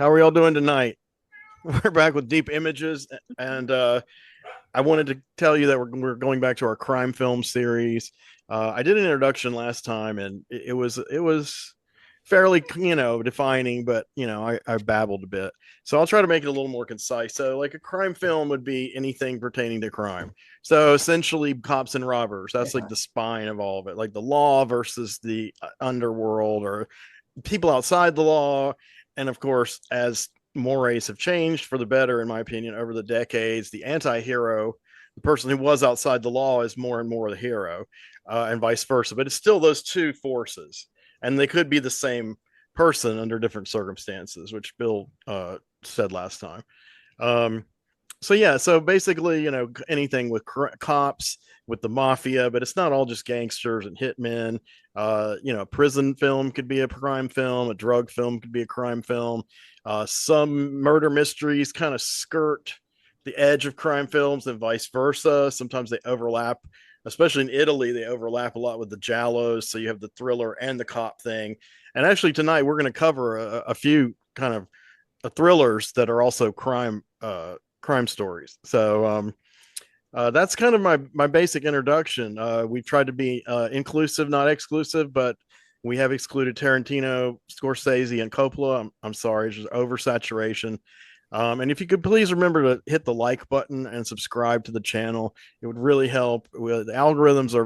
How are y'all doing tonight? We're back with Deep Images, and I wanted to tell you that we're going back to our crime film series. I did an introduction last time, and it was fairly defining, but I babbled a bit. So I'll try to make it a little more concise. So like a crime film would be anything pertaining to crime. So essentially, cops and robbers. That's like the spine of all of it, like the law versus the underworld, or people outside the law. And of course, as mores have changed for the better, in my opinion, over the decades, the anti-hero, the person who was outside the law, is more and more the hero, and vice versa. But it's still those two forces, and they could be the same person under different circumstances, which Bill said last time. Um, so yeah, so basically, anything with cops, with the mafia, but it's not all just gangsters and hitmen. Prison film could be a crime film, a drug film could be a crime film. Some murder mysteries kind of skirt the edge of crime films and vice versa. Sometimes they overlap, especially in Italy. They overlap a lot with the giallos, so you have the thriller and the cop thing. And actually, tonight we're going to cover a few kind of thrillers that are also crime stories. So that's kind of my basic introduction. We've tried to be inclusive, not exclusive, but we have excluded Tarantino, Scorsese, and Coppola. I'm sorry, it's just oversaturation. And if you could please remember to hit the like button and subscribe to the channel, it would really help. The algorithms are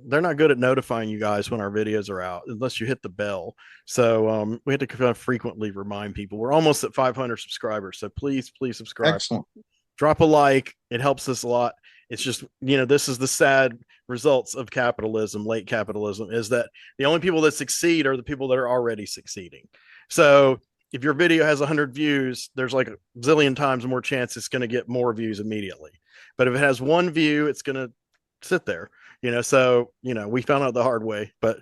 they're not good at notifying you guys when our videos are out unless you hit the bell. So we have to kind of frequently remind people. We're almost at 500 subscribers, so please subscribe. Excellent. Drop a like. It helps us a lot. It's just, this is the sad results of capitalism, late capitalism, is that the only people that succeed are the people that are already succeeding. So if your video has 100 views, there's like a zillion times more chance it's going to get more views immediately. But if it has one view, it's going to sit there. So we found out the hard way, but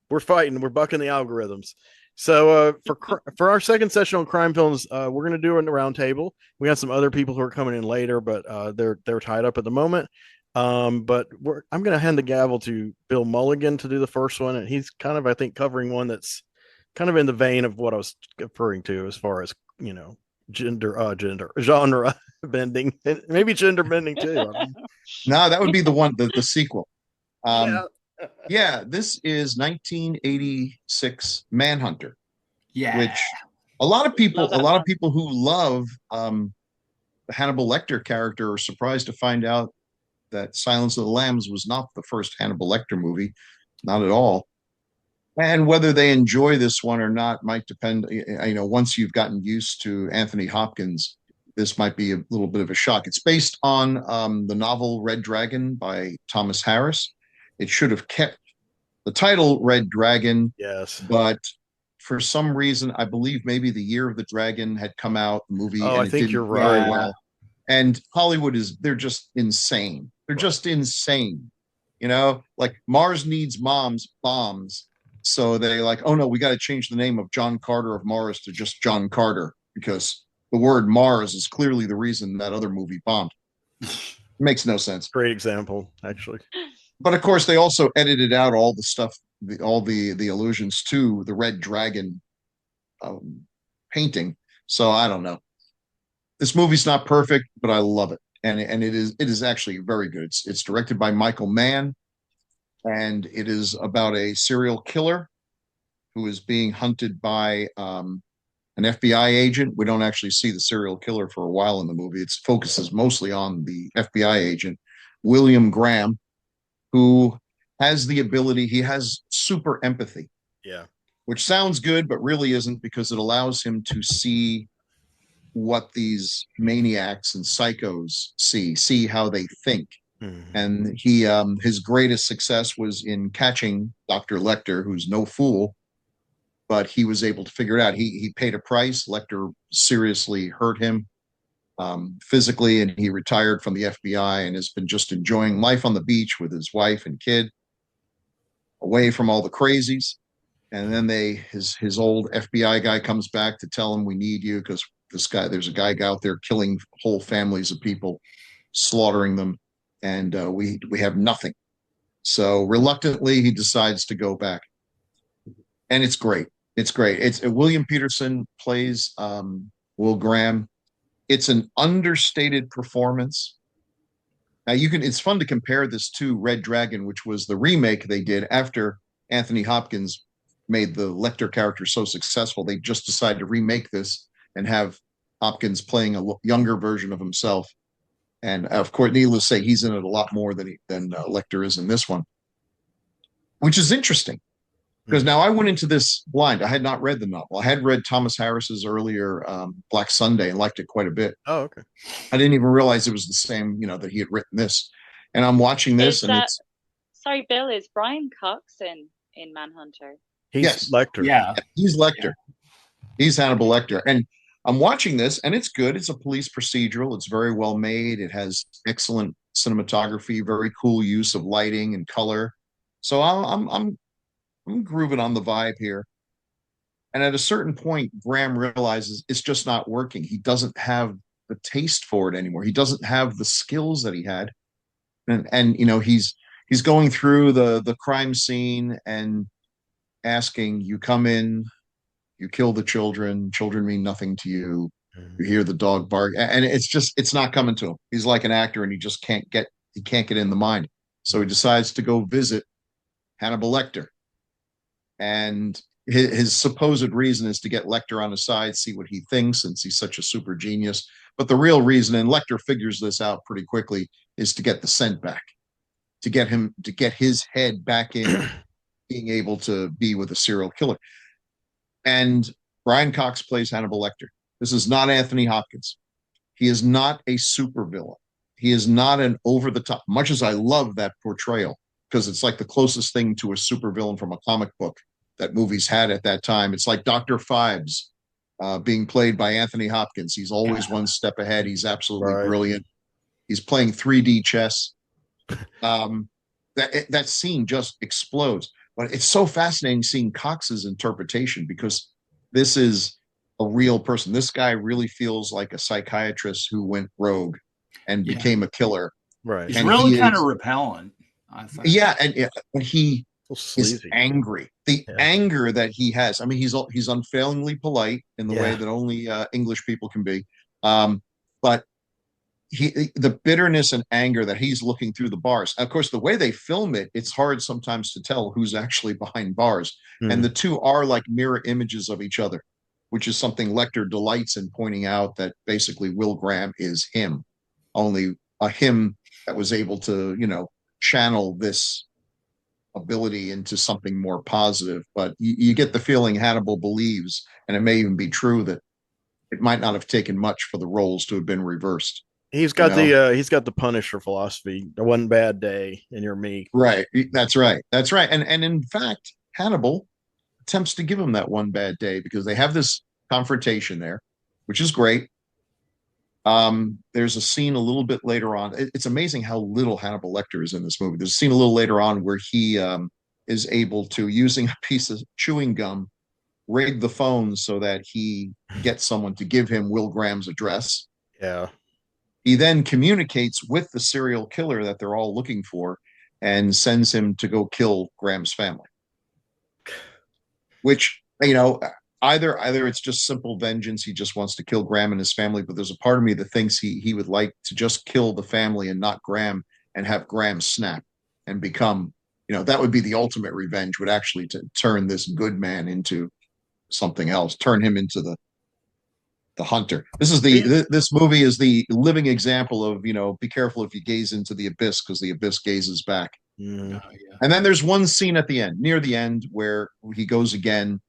we're fighting. We're bucking the algorithms. So for our second session on crime films, we're going to do it in the round table. We have some other people who are coming in later, but they're tied up at the moment. But I'm going to hand the gavel to Bill Mulligan to do the first one, and he's kind of, I think, covering one that's kind of in the vein of what I was referring to as far as gender genre bending, and maybe gender bending too. No, that would be the sequel. Yeah. Yeah, this is 1986 Manhunter, Yeah. which a lot of people who love the Hannibal Lecter character are surprised to find out that Silence of the Lambs was not the first Hannibal Lecter movie, not at all. And whether they enjoy this one or not might depend. Once you've gotten used to Anthony Hopkins, this might be a little bit of a shock. It's based on the novel Red Dragon by Thomas Harris. It should have kept the title Red Dragon, Yes. but for some reason, I believe maybe The Year of the Dragon had come out, the movie, Oh, and I it think did you're very right. well. And Hollywood they're just insane. They're just insane. Like Mars needs bombs. So they like, oh no, we got to change the name of John Carter of Mars to just John Carter because the word Mars is clearly the reason that other movie bombed. Makes no sense. Great example, actually. But of course, they also edited out all the stuff, all the allusions to the Red Dragon painting. So I don't know. This movie's not perfect, but I love it, and it is actually very good. It's directed by Michael Mann, and it is about a serial killer who is being hunted by an FBI agent. We don't actually see the serial killer for a while in the movie. It focuses mostly on the FBI agent, William Graham, who has the ability, he has super empathy. Yeah. Which sounds good, but really isn't, because it allows him to see what these maniacs and psychos see how they think. Mm-hmm. And his greatest success was in catching Dr. Lecter, who's no fool, but he was able to figure it out. He paid a price. Lecter seriously hurt him physically, and he retired from the FBI and has been just enjoying life on the beach with his wife and kid, away from all the crazies. And then his old FBI guy comes back to tell him, we need you because there's a guy out there killing whole families of people, slaughtering them, and we have nothing. So reluctantly, he decides to go back, and it's great. It's great. It's William Peterson plays Will Graham. It's an understated performance. Now you can. It's fun to compare this to Red Dragon, which was the remake they did after Anthony Hopkins made the Lecter character so successful. They just decided to remake this and have Hopkins playing a younger version of himself. And of course, needless to say, he's in it a lot more than Lecter is in this one, which is interesting because Mhm. now I went into this blind. I had not read the novel. I had read Thomas Harris's earlier Black Sunday and liked it quite a bit. Oh, okay. I didn't even realize it was the same, that he had written this. And I'm watching this, Is and it's sorry, Bill, is Brian Cox in Manhunter? He's yes, Lecter. Yeah. he's Yeah. Lecter. He's Hannibal Lecter, and I'm watching this, and it's good. It's a police procedural. It's very well made. It has excellent cinematography, very cool use of lighting and color. So I'm grooving on the vibe here. And at a certain point, Graham realizes it's just not working. He doesn't have the taste for it anymore. He doesn't have the skills that he had. And he's going through the crime scene and asking, you come in, you kill the children, children mean nothing to you. You hear the dog bark. And it's not coming to him. He's like an actor and he can't get in the mind. So he decides to go visit Hannibal Lecter. And his supposed reason is to get Lecter on his side, see what he thinks, since he's such a super genius. But the real reason, and Lecter figures this out pretty quickly, is to get the scent back, to get his head back in being able to be with a serial killer. And Brian Cox plays Hannibal Lecter. This is not Anthony Hopkins. He is not a supervillain. He is not an over the top, much as I love that portrayal, because it's like the closest thing to a supervillain from a comic book that movies had at that time. It's like Dr. Phibes being played by Anthony Hopkins. He's always one step ahead. He's absolutely Right. brilliant. He's playing 3D chess. That scene just explodes. But it's so fascinating seeing Cox's interpretation because this is a real person. This guy really feels like a psychiatrist who went rogue and Yeah. became a killer. Right. He's And really he kind is- of repellent, I think. Yeah, and he So is sleazy. angry. The Yeah. anger that he has. I mean, he's unfailingly polite in the way Yeah. that only English people can be. But the bitterness and anger that he's looking through the bars. Of course, the way they film it, it's hard sometimes to tell who's actually behind bars. And the two are like mirror images of each other, which is something Lecter delights in pointing out, that basically Will Graham is him, only a him that was able to, channel this ability into something more positive. But you get the feeling Hannibal believes, and it may even be true, that it might not have taken much for the roles to have been reversed. He's got the Punisher philosophy. One bad day and you're me. Right. That's right. That's right. And in fact, Hannibal attempts to give him that one bad day because they have this confrontation there, which is great. There's a scene a little bit later on. It's amazing how little Hannibal Lecter is in this movie. There's a scene a little later on where he is able to, using a piece of chewing gum, rig the phone so that he gets someone to give him Will Graham's address. Yeah. He then communicates with the serial killer that they're all looking for and sends him to go kill Graham's family. Which, either it's just simple vengeance. He just wants to kill Graham and his family, but there's a part of me that thinks he would like to just kill the family and not Graham, and have Graham snap and become, that would be the ultimate revenge, would actually to turn this good man into something else, turn him into the hunter. This movie is the living example of, be careful if you gaze into the abyss, because the abyss gazes back. Mm. Yeah. And then there's one scene at the end, near the end, where he goes again,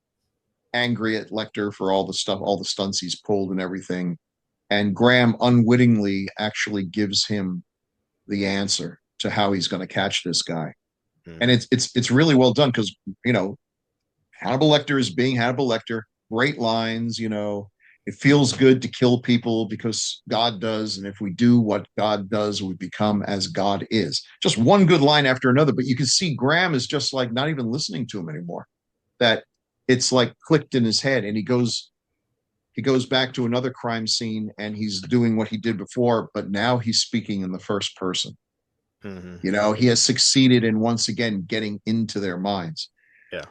angry at Lecter for all the stuff, all the stunts he's pulled and everything. And Graham unwittingly actually gives him the answer to how he's going to catch this guy. And it's really well done because, Hannibal Lecter is being Hannibal Lecter. Great lines, it feels good to kill people because God does. And if we do what God does, we become as God is. Just one good line after another. But you can see Graham is just like not even listening to him anymore. That it's like clicked in his head. And he goes back to another crime scene and he's doing what he did before, but now he's speaking in the first person. Mm-hmm. He has succeeded in once again getting into their minds. Yeah.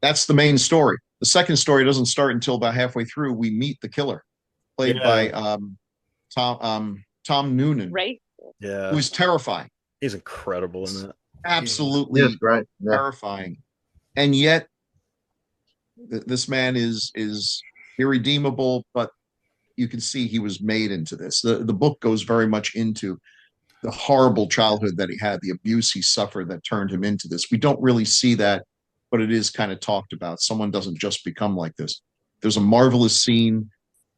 That's the main story. The second story doesn't start until about halfway through. We meet the killer, played Yeah, by Tom Noonan, Right? who yeah, is terrifying, he's incredible in that. Yes, absolutely great. Yeah. terrifying, and yet this man is irredeemable. But you can see he was made into this. The book goes very much into the horrible childhood that he had, the abuse he suffered that turned him into this. We don't really see that, but it is kind of talked about. Someone doesn't just become like this. There's a marvelous scene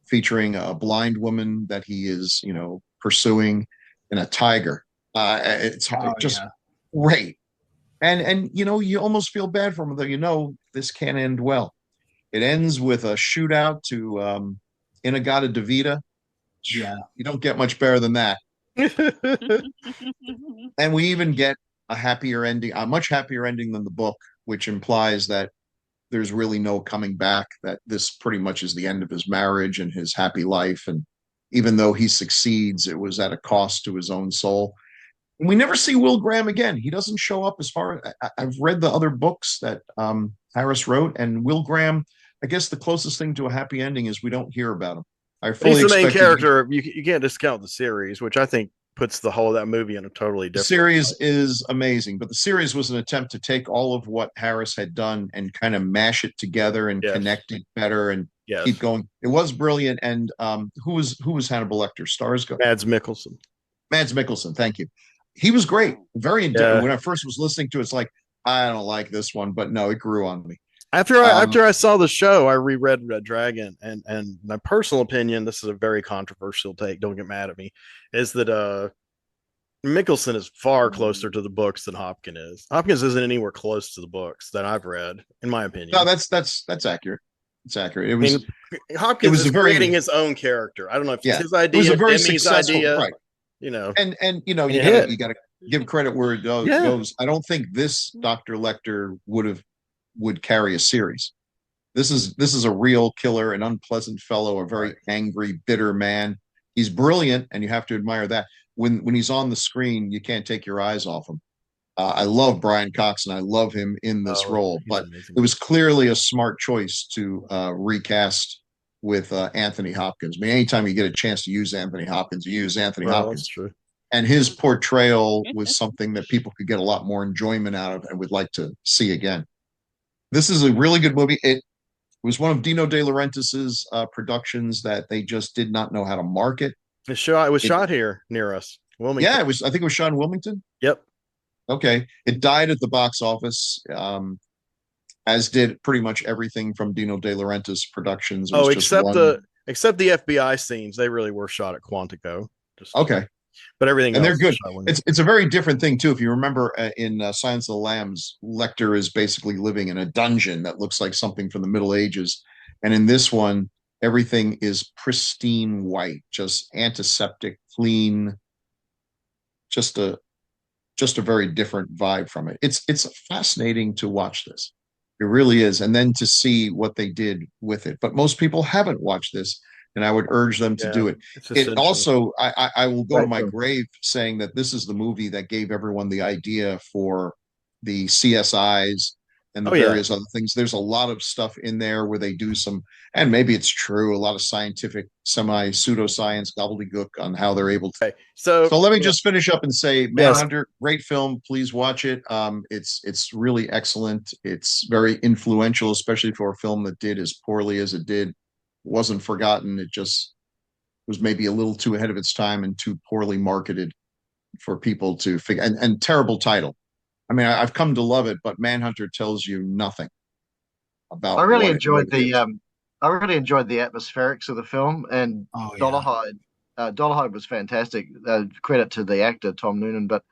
featuring a blind woman that he is, pursuing, and a tiger. It's Oh just yeah. great. And you almost feel bad for him, though this can't end well. It ends with a shootout to Inagata Devita. Yeah. You don't get much better than that. And we even get a happier ending, a much happier ending than the book, which implies that there's really no coming back, that this pretty much is the end of his marriage and his happy life. And even though he succeeds, it was at a cost to his own soul. And we never see Will Graham again. He doesn't show up. As far as I've read the other books that Harris wrote, and Will Graham, I guess the closest thing to a happy ending is we don't hear about him. I He's fully the main expected character. You can't discount the series, which I think puts the whole of that movie in a totally the different series place. is amazing, but the series was an attempt to take all of what Harris had done and kind of mash it together and Yes, connect it better and keep yes. going. It was brilliant. And who was Hannibal Lecter? Stars go. Mads Mikkelsen. Mads Mikkelsen. Thank you. He was great. Very Yeah. when I first was listening to it, it's like I don't like this one, but no, it grew on me. After I saw the show, I reread Red Dragon, and my personal opinion, this is a very controversial take. Don't get mad at me. Is that Mickelson is far closer to the books than Hopkins is. Hopkins isn't anywhere close to the books that I've read, in my opinion. No, that's accurate. It's accurate. I mean, It Hopkins was is a very creating his own character. I don't know if it's yeah. his It was idea, a very Demi's successful idea, right. you know, And and you it gotta hit. give credit where it Yeah. goes. I don't think this Dr. Lecter would carry a series. This is a real killer, an unpleasant fellow, a very angry, bitter man. He's brilliant, and you have to admire that. When he's on the screen, you can't take your eyes off him. I love Brian Cox, and I love him in this Oh, role, he's but amazing. it was clearly a smart choice to recast with Anthony Hopkins. I mean, anytime you get a chance to use Anthony Hopkins, you use Anthony Well, that's Hopkins. true. And his portrayal was something that people could get a lot more enjoyment out of and would like to see again. This is a really good movie. It was one of Dino De Laurentiis's productions that they just did not know how to market. It was It, shot here near us, yeah, Wilmington. it was. I think it was shot in Wilmington. Yep. Okay, it died at the box office, as did pretty much everything from Dino De Laurentiis productions. It was Oh, just one. except the FBI scenes, they really were shot at Quantico. Just, Okay, but everything and they're else was good. shot when It's a very different thing too. If you remember in Silence of the Lambs, Lecter is basically living in a dungeon that looks like something from the Middle Ages, and in this one, everything is pristine white, just antiseptic, clean, just a very different vibe from it. It's fascinating to watch this. It really is, and then to see what they did with it. But most people haven't watched this, and I would urge them to yeah, do it. it's It essential. also, I will go to Right. my grave saying that this is the movie that gave everyone the idea for the CSIs and the Oh yeah. various other things. There's a lot of stuff in there where they do some, and maybe it's true, a lot of scientific, semi pseudoscience gobbledygook on how they're able to. Okay. So So let me just finish up and say, yes. Manhunter, great film. Please watch it. It's really excellent. It's very influential, especially for a film that did as poorly as it did. It wasn't forgotten. It just was maybe a little too ahead of its time and too poorly marketed for people to figure. And terrible title. I mean, I've come to love it, but Manhunter tells you nothing I about really what enjoyed it is. I really enjoyed the atmospherics of the film, and Oh yeah. Dollarhide. Dollarhide was fantastic. Credit to the actor Tom Noonan, but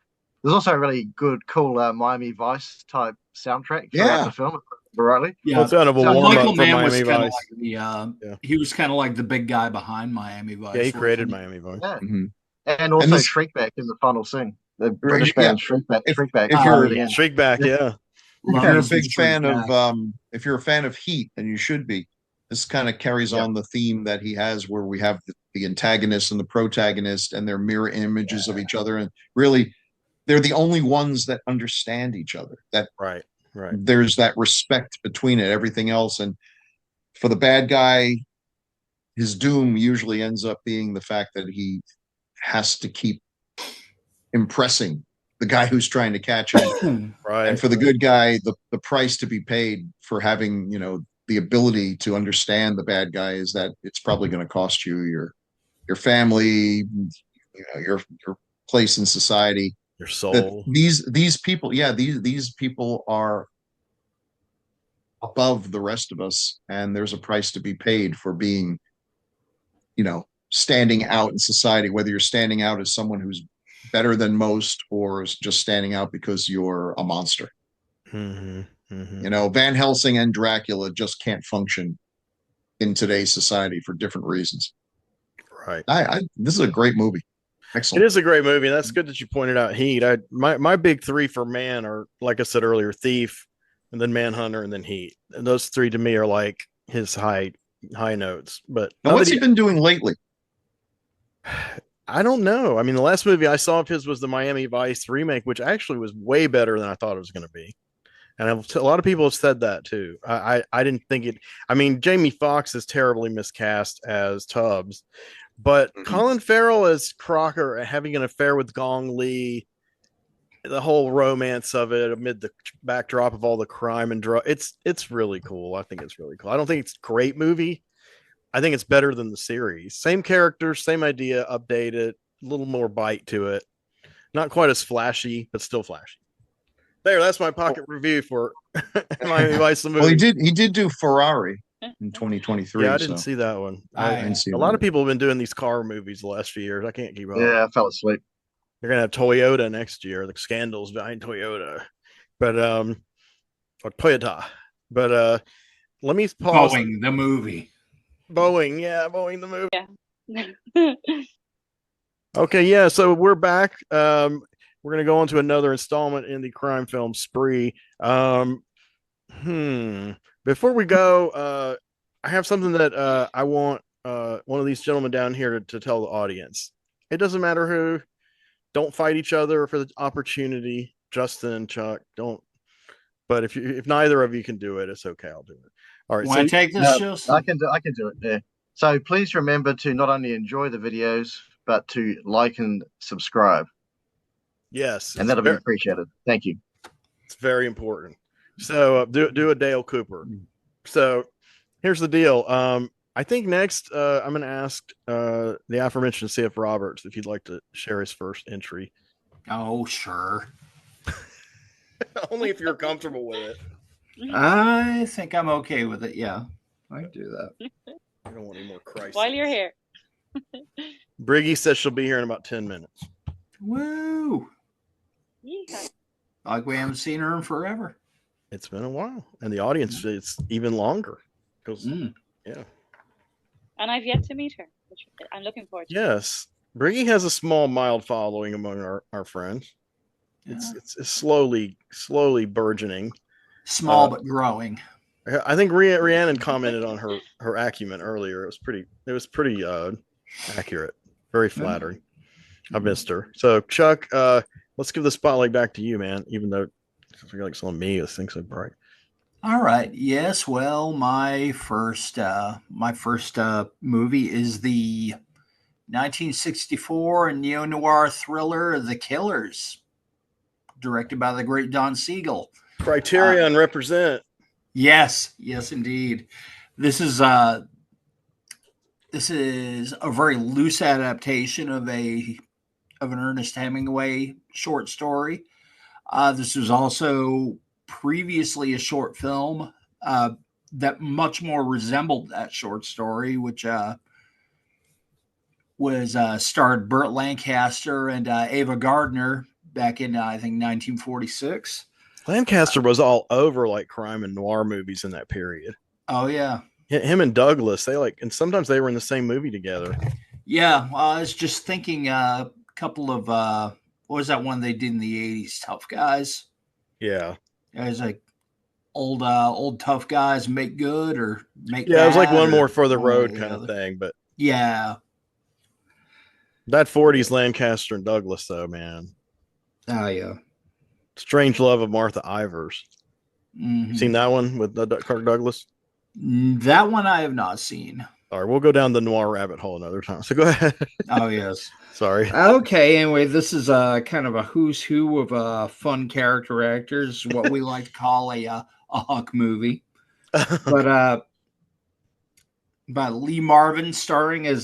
there's also a really good, cool Miami Vice type soundtrack throughout Yeah. the film. If I remember rightly. Yeah. Well, it's kind of a So warm Michael up for Mann was Miami kind of Vice. like the Yeah. he was kind of like the big guy behind Miami Vice. Yeah, he created wasn't Miami Vice. Yeah, Mhm. and also this- Shriekback in the final scene. The British Yeah. band Shriekback. If- Shriekback. if at you're- the end. Shriek back, yeah. Love If you're a his big Detroit fan back. of if you're a fan of Heat, and you should be, this kind of carries Yeah. on the theme that he has, where we have the antagonist and the protagonist, and they're mirror images of each other, and really, they're the only ones that understand each other. That Right. Right. there's that respect between it. Everything else, and for the bad guy, his doom usually ends up being the fact that he has to keep impressing the guy who's trying to catch him. Right. And for the good guy, the price to be paid for having, you know, the ability to understand the bad guy is that it's probably going to cost you your family, you know, your place in society. Your That soul. these people, yeah, these people are above the rest of us, and there's a price to be paid for being, you know, standing out in society, whether you're standing out as someone who's better than most or is just standing out because you're a monster. Mm-hmm. Mm-hmm. You know, Van Helsing and Dracula just can't function in today's society for different reasons. Right. This is a great movie. It Excellent. is a great movie. And that's good that you pointed out Heat. My big three for Man are, like I said earlier, Thief, and then Manhunter, and then Heat. And those three to me are like his high notes. But Now, what's he been doing lately? I don't know. I mean, the last movie I saw of his was the Miami Vice remake, which actually was way better than I thought it was going to be. And a lot of people have said that too. I didn't think it. I mean, Jamie Foxx is terribly miscast as Tubbs, but Colin Farrell as Crocker having an affair with Gong Li, the whole romance of it amid the backdrop of all the crime and drug. It's really cool. I think it's really cool. I don't think it's a great movie. I think it's better than the series. Same characters, same idea, updated, a little more bite to it. Not quite as flashy, but still flashy. There, that's my pocket review for Miami Vice the movie. Well, he did do Ferrari in 2023. Yeah, I didn't see that one. I didn't see a lot of people have been doing these car movies the last few years. I can't keep up. Yeah, I fell asleep. You're gonna have Toyota next year. The scandals behind Toyota, but or Toyota. But let me pause. Boeing the movie. Boeing, yeah, Boeing the movie. Yeah. Okay, yeah. So we're back. We're gonna go on to another installment in the crime film spree. Before we go, I have something that I want one of these gentlemen down here to tell the audience. It doesn't matter who. Don't fight each other for the opportunity. Justin and Chuck, don't. But if neither of you can do it, it's okay. I'll do it. All right. Want to take this, Justin? I can do it. Yeah. So please remember to not only enjoy the videos, but to like and subscribe. Yes, and that'll be appreciated. Thank you. It's very important. So do a Dale Cooper. So here's the deal. I think next I'm going to ask the aforementioned C.F. Roberts if you'd like to share his first entry. Oh, sure. Only if you're comfortable with it. I think I'm okay with it. Yeah, I can do that. I don't want any more crisis. While you're here. Briggy says she'll be here in about 10 minutes. Woo! Yeah. Like we haven't seen her in forever. It's been a while. And the audience, it's even longer. Because, yeah. And I've yet to meet her, which I'm looking forward to. Yes. Briggy has a small, mild following among our friends. Yeah. It's slowly burgeoning. Small but growing. I think Rhiannon commented on her acumen earlier. It was pretty accurate. Very flattering. I missed her. So Chuck, let's give the spotlight back to you, man. Even though I feel like it's on me, this thing's so bright. All right. Yes. Well, my first movie is the 1964 neo-noir thriller The Killers, directed by the great Don Siegel. Criterion represent. Yes, indeed. This is a very loose adaptation of an Ernest Hemingway short story. This was also previously a short film that much more resembled that short story, which was starred Burt Lancaster and Ava Gardner back in I think 1946. Lancaster was all over like crime and noir movies in that period. Oh yeah, him and Douglas, and sometimes they were in the same movie together. Yeah, I was just thinking a couple of what was that one they did in the 80s? Tough Guys. Yeah, it was like old tough guys make good or make. Yeah, it was like One More for the Road kind of thing, but yeah, that 40s Lancaster and Douglas though, man. Oh yeah. Strange Love of Martha Ivers. Mm-hmm. Seen that one with Kirk Douglas? That one I have not seen. All right, we'll go down the noir rabbit hole another time. So go ahead. Oh, yes. Sorry. Okay, anyway, this is kind of a who's who of fun character actors, what we like to call a Huck movie. But Lee Marvin starring as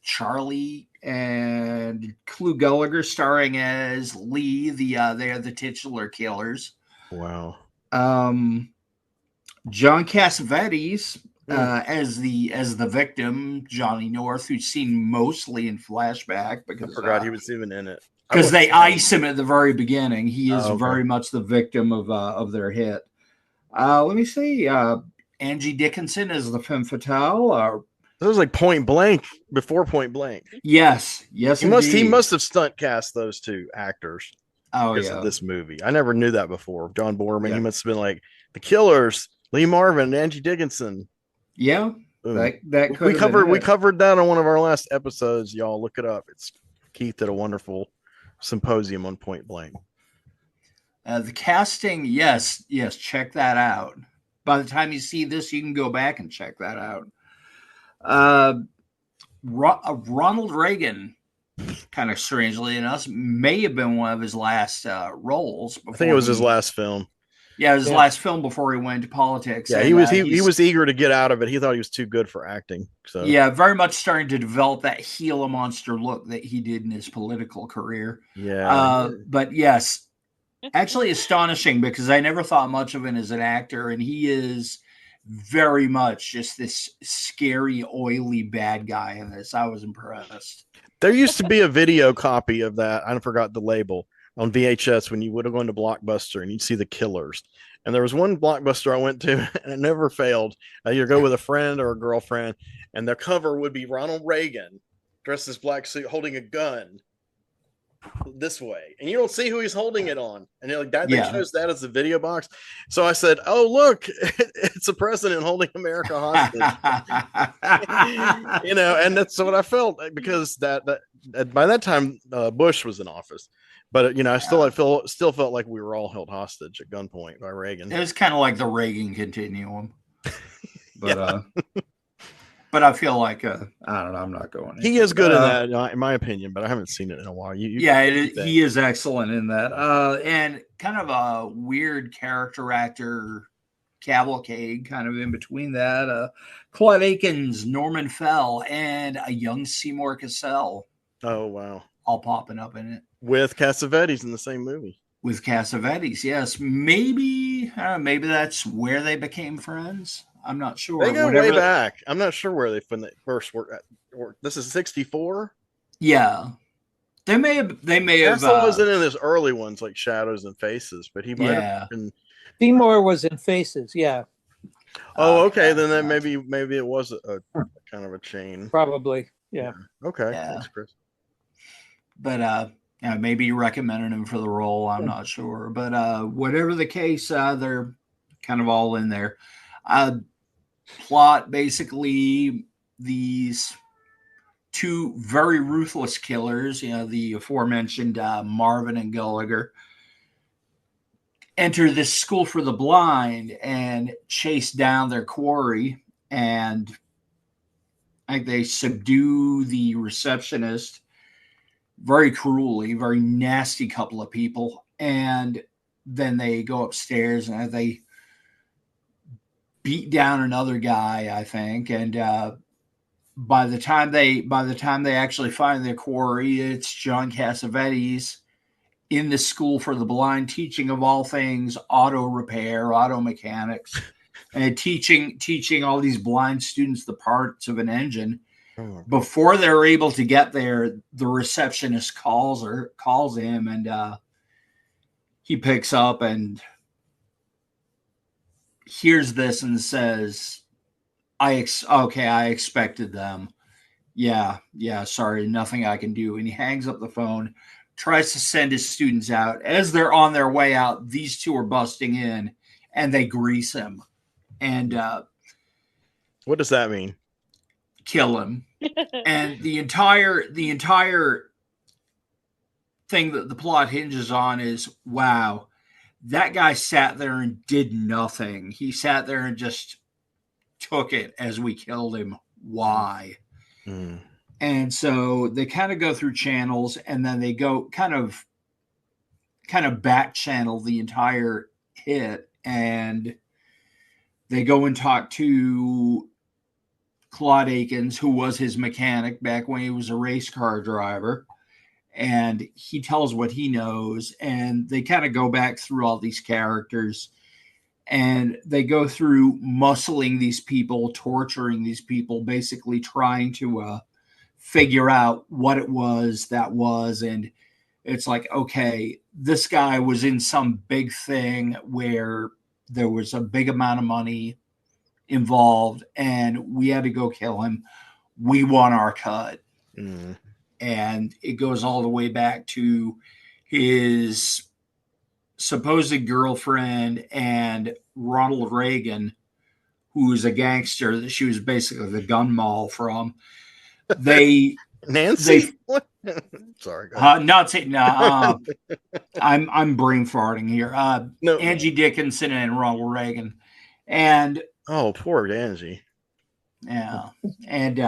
Charlie, and Clu Gallagher starring as Lee. They are the titular killers. Wow. John Cassavetes as the victim, Johnny North, who's seen mostly in flashback because I forgot he was even in it. Because they ice him at the very beginning. He is okay. very much the victim of their hit. Let me see. Angie Dickinson as the femme fatale. That was like Point Blank before Point Blank. Yes, he must have stunt cast those two actors. Oh because of this movie. I never knew that before. John Borman. He must have been like the killers. Lee Marvin, and Angie Dickinson. Yeah, that we covered that on one of our last episodes. Y'all look it up. It's Keith did a wonderful symposium on Point Blank. The casting, yes, check that out. By the time you see this, you can go back and check that out. Ronald Reagan, kind of strangely enough, may have been one of his last roles. I think it was his last film. Yeah, his last film before he went into politics. Yeah, and, he was eager to get out of it. He thought he was too good for acting. So yeah, very much starting to develop that Gila monster look that he did in his political career. Yeah, but yes, actually astonishing because I never thought much of him as an actor, and he is very much just this scary, oily bad guy in this. I was impressed. There used to be a video copy of that. I forgot the label. On VHS when you would have gone to Blockbuster and you'd see the killers. And there was one Blockbuster I went to and it never failed. You go with a friend or a girlfriend and their cover would be Ronald Reagan dressed as black suit holding a gun this way. And you don't see who he's holding it on. And you're like, that they chose that as the video box. So I said, oh, look, it's a president holding America hostage. And that's what I felt because that by that time Bush was in office. But I still felt like we were all held hostage at gunpoint by Reagan. It was kind of like the Reagan continuum, but but I feel like I don't know. I'm not going. He is good in that, in my opinion, but I haven't seen it in a while. He is excellent in that, and kind of a weird character actor cavalcade, kind of in between that. Claude Akins, Norman Fell, and a young Seymour Cassell. Oh wow! All popping up in it. With Cassavetes in the same movie. With Cassavetes, yes. Maybe that's where they became friends. I'm not sure. They go way back. I'm not sure where they first worked at. This is 64? Yeah. They may have. Cassell wasn't in his early ones like Shadows and Faces, but he might have been. Seymour was in Faces, yeah. Oh, okay. Then that maybe it was a kind of a chain. Probably, yeah. Okay. Yeah. Thanks, Chris. But maybe you recommended him for the role. I'm not sure. But whatever the case, they're kind of all in there. Plot basically these two very ruthless killers, the aforementioned Marvin and Gallagher, enter this school for the blind and chase down their quarry, and they subdue the receptionist very cruelly, very nasty couple of people. And then they go upstairs and they beat down another guy, I think. And by the time they actually find their quarry, it's John Cassavetes in the school for the blind, teaching of all things auto repair, auto mechanics, and teaching all these blind students the parts of an engine. Before they're able to get there, the receptionist calls him, and he picks up and hears this and says, I expected them. Yeah, sorry, nothing I can do. And he hangs up the phone, tries to send his students out. As they're on their way out, these two are busting in, and they grease him. And what does that mean? Kill him. And the entire thing that the plot hinges on is, wow, that guy sat there and did nothing. He sat there and just took it as we killed him. Why? Mm. And so they kind of go through channels, and then they go kind of back channel the entire hit, and they go and talk to Claude Akins, who was his mechanic back when he was a race car driver. And he tells what he knows, and they kind of go back through all these characters, and they go through muscling these people, torturing these people, basically trying to figure out what it was that was. And it's like, okay, this guy was in some big thing where there was a big amount of money involved, and we had to go kill him. We want our cut. Mm. And it goes all the way back to his supposed girlfriend and Ronald Reagan, who was a gangster that she was basically the gun moll from. They Nancy? Sorry. not saying I'm brain farting here. No. Angie Dickinson and Ronald Reagan. And Oh, poor Angie. yeah. And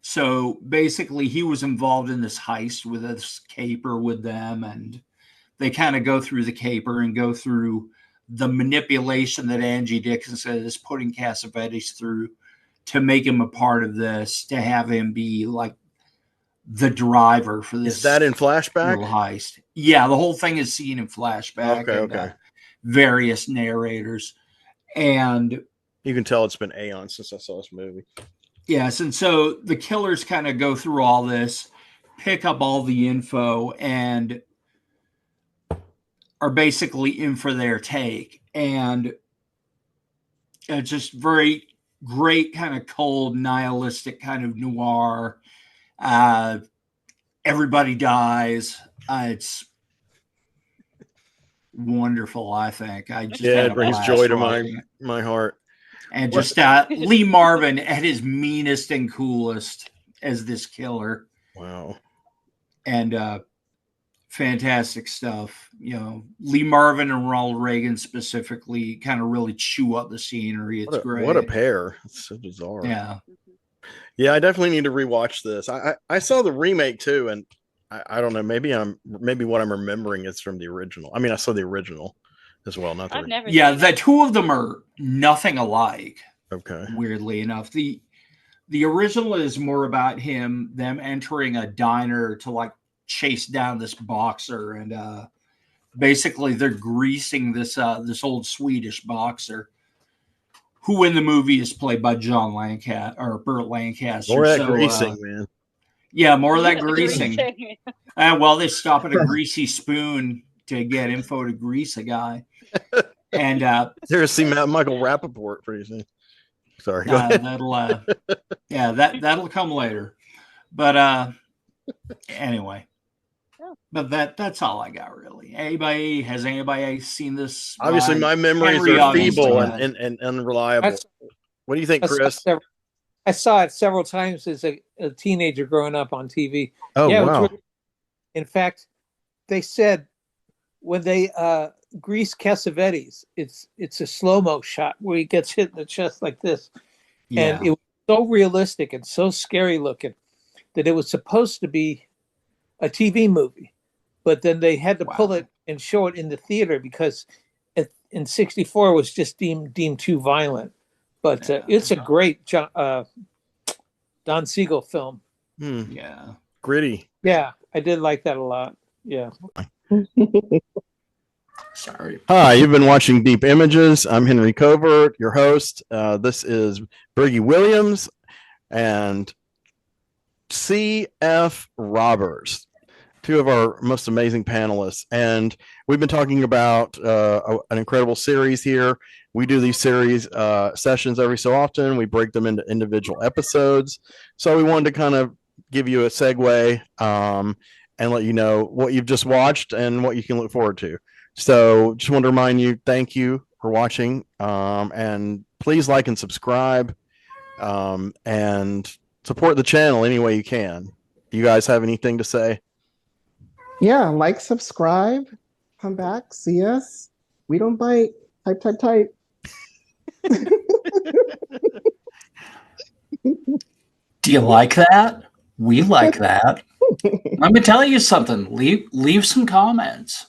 so basically he was involved in this heist with this caper with them, and they kind of go through the caper and go through the manipulation that Angie Dickinson is putting Cassavetes through to make him a part of this, to have him be like the driver for this. Is that in flashback? Little heist. Yeah, the whole thing is seen in flashback. Okay. Various narrators. And you can tell it's been aeons since I saw this movie. Yes, and so the killers kind of go through all this, pick up all the info, and are basically in for their take. And it's just very great, kind of cold, nihilistic kind of noir. Everybody dies. It's wonderful, I think. It brings joy to my heart. And just Lee Marvin at his meanest and coolest as this killer. Wow. And fantastic stuff. You know, Lee Marvin and Ronald Reagan specifically kind of really chew up the scenery. It's great. What a pair. It's so bizarre. Yeah. Yeah, I definitely need to rewatch this. I saw the remake too, and I don't know, maybe what I'm remembering is from the original. I mean, I saw the original as well, not the I've never yeah, seen the it. two of them are nothing alike. Okay. Weirdly enough. The original is more about them entering a diner to like chase down this boxer, and basically they're greasing this old Swedish boxer, who in the movie is played by John Lancaster or Burt Lancaster. More of that greasing, man. Yeah, more of that greasing. Well, they stop at a greasy spoon to get info to grease a guy. And there's see Michael Rappaport pretty soon. Sorry. Go ahead. That'll come later. But anyway. But that's all I got really. Has anybody seen this? Obviously my memories are feeble and unreliable. What do you think, Chris? I saw it several times as a teenager growing up on TV. Oh, yeah, wow. In fact, they said when they grease Cassavetes, it's a slow-mo shot where he gets hit in the chest like this. Yeah. And it was so realistic and so scary looking that it was supposed to be a TV movie. But then they had to pull it and show it in the theater because in '64 it was just deemed too violent. But it's a great Don Siegel film. Yeah. Gritty. Yeah, I did like that a lot. Yeah. Sorry. Hi, you've been watching Deep Images. I'm Henry Covert, your host. This is Bergie Williams and C.F. Roberts, two of our most amazing panelists. And we've been talking about an incredible series here. We do these series sessions every so often. We break them into individual episodes. So we wanted to kind of give you a segue and let you know what you've just watched and what you can look forward to. So just want to remind you, thank you for watching. And please like and subscribe and support the channel any way you can. Do you guys have anything to say? Yeah, like, subscribe, come back, see us. We don't bite. Type, type, type. Do you like that? We like that. Let me tell you something. Leave some comments.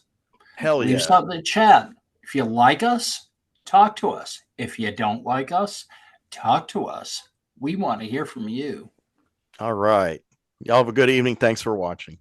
Hell Leave yeah. something in chat. If you like us, talk to us. If you don't like us, talk to us. We want to hear from you. All right. Y'all have a good evening. Thanks for watching.